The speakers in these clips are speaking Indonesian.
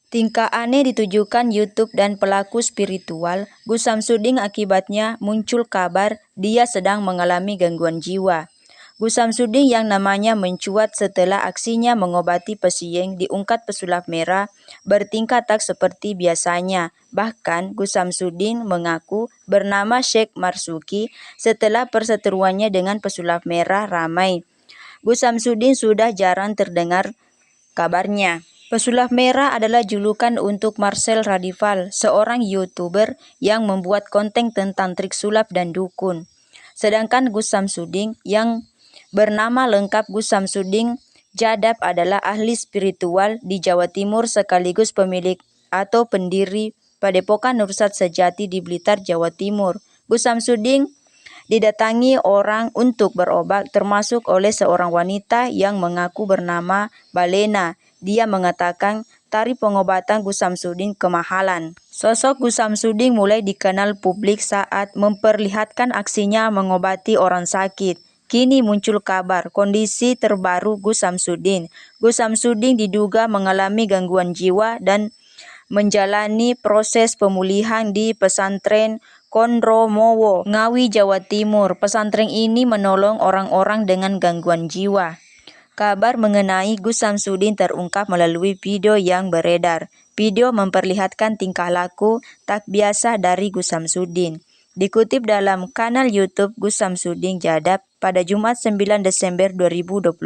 Tingkah aneh ditujukan YouTube dan pelaku spiritual. Gus Samsudin akibatnya muncul kabar dia sedang mengalami gangguan jiwa. Gus Samsudin yang namanya mencuat setelah aksinya mengobati pasien diungkap pesulap merah bertingkah tak seperti biasanya. Bahkan Gus Samsudin mengaku bernama Syekh Marzuki setelah perseteruannya dengan pesulap merah ramai. Gus Samsudin sudah jarang terdengar kabarnya. Pesulap merah adalah julukan untuk Marcel Radival, seorang YouTuber yang membuat konten tentang trik sulap dan dukun. Sedangkan Gus Samsudin yang bernama lengkap Gus Samsudin Jadab adalah ahli spiritual di Jawa Timur sekaligus pemilik atau pendiri Padepokan Nursat Sejati di Blitar, Jawa Timur. Gus Samsudin didatangi orang untuk berobat termasuk oleh seorang wanita yang mengaku bernama Balena. Dia mengatakan tarif pengobatan Gus Samsudin kemahalan. Sosok Gus Samsudin mulai dikenal publik saat memperlihatkan aksinya mengobati orang sakit. Kini muncul kabar kondisi terbaru Gus Samsudin. Gus Samsudin diduga mengalami gangguan jiwa dan menjalani proses pemulihan di pesantren Kondromowo, Ngawi, Jawa Timur. Pesantren ini menolong orang-orang dengan gangguan jiwa. Kabar mengenai Gus Samsudin terungkap melalui video yang beredar. Video memperlihatkan tingkah laku tak biasa dari Gus Samsudin. Dikutip dalam kanal YouTube Gus Samsudin Jadab, pada Jumat 9 Desember 2022,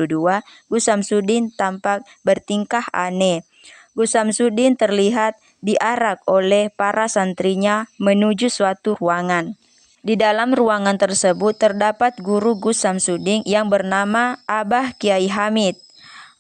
Gus Samsudin tampak bertingkah aneh. Gus Samsudin terlihat diarak oleh para santrinya menuju suatu ruangan. Di dalam ruangan tersebut terdapat guru Gus Samsudin yang bernama Abah Kiai Hamid.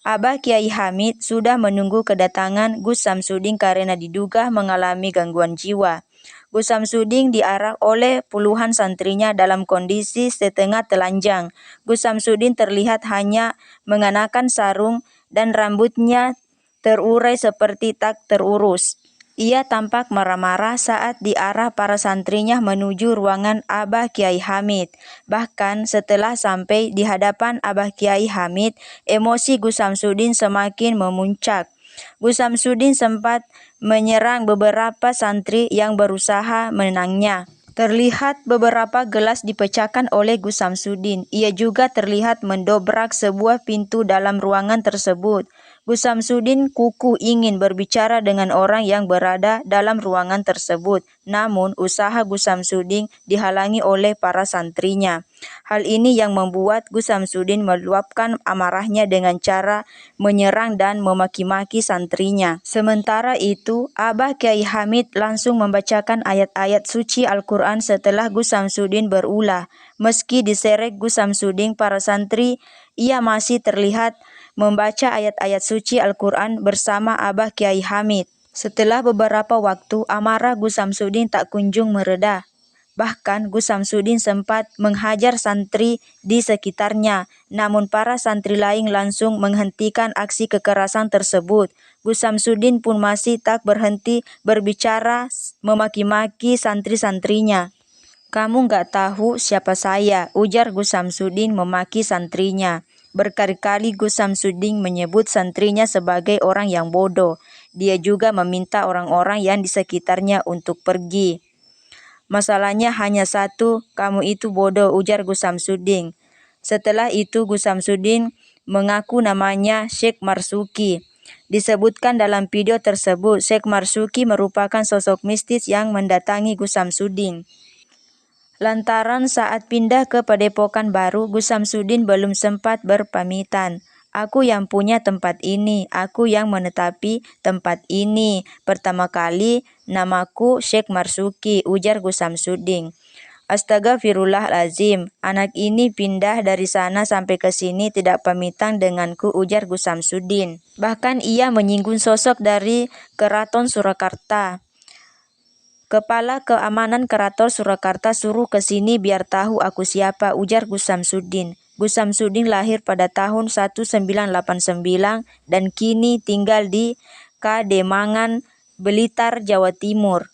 Abah Kiai Hamid sudah menunggu kedatangan Gus Samsudin karena diduga mengalami gangguan jiwa. Gus Samsudin diarak oleh puluhan santrinya dalam kondisi setengah telanjang. Gus Samsudin terlihat hanya mengenakan sarung dan rambutnya terurai seperti tak terurus. Ia tampak marah-marah saat diarah para santrinya menuju ruangan Abah Kiai Hamid. Bahkan setelah sampai di hadapan Abah Kiai Hamid, emosi Gus Samsudin semakin memuncak. Gus Samsudin sempat menyerang beberapa santri yang berusaha menenangnya. Terlihat beberapa gelas dipecahkan oleh Gus Samsudin. Ia juga terlihat mendobrak sebuah pintu dalam ruangan tersebut. Gus Samsudin kukuh ingin berbicara dengan orang yang berada dalam ruangan tersebut. Namun, usaha Gus Samsudin dihalangi oleh para santrinya. Hal ini yang membuat Gus Samsudin meluapkan amarahnya dengan cara menyerang dan memaki-maki santrinya. Sementara itu, Abah Kiai Hamid langsung membacakan ayat-ayat suci Al-Quran setelah Gus Samsudin berulah. Meski diseret Gus Samsudin, para santri, ia masih terlihat membaca ayat-ayat suci Al-Quran bersama Abah Kiai Hamid. Setelah beberapa waktu, amarah Gus Samsudin tak kunjung mereda. Bahkan Gus Samsudin sempat menghajar santri di sekitarnya, namun para santri lain langsung menghentikan aksi kekerasan tersebut. Gus Samsudin pun masih tak berhenti berbicara memaki-maki santri-santrinya. "Kamu nggak tahu siapa saya," ujar Gus Samsudin memaki santrinya. Berkali-kali Gus Samsudin menyebut santrinya sebagai orang yang bodoh. Dia juga meminta orang-orang yang di sekitarnya untuk pergi. "Masalahnya hanya satu, kamu itu bodoh," ujar Gus Samsudin. Setelah itu Gus Samsudin mengaku namanya Syekh Marzuki. Disebutkan dalam video tersebut, Syekh Marzuki merupakan sosok mistis yang mendatangi Gus Samsudin. Lantaran saat pindah ke padepokan baru, Gus Samsudin belum sempat berpamitan. "Aku yang punya tempat ini, aku yang menetapi tempat ini. Pertama kali namaku Syekh Marzuki," ujar Gus Samsudin. "Astagfirullahalazim, anak ini pindah dari sana sampai ke sini tidak pamitan denganku," ujar Gus Samsudin. Bahkan ia menyinggung sosok dari Keraton Surakarta. "Kepala keamanan Keraton Surakarta suruh ke sini biar tahu aku siapa," ujar Gus Samsudin. Gus Samsudin lahir pada tahun 1989 dan kini tinggal di Kademangan, Blitar, Jawa Timur.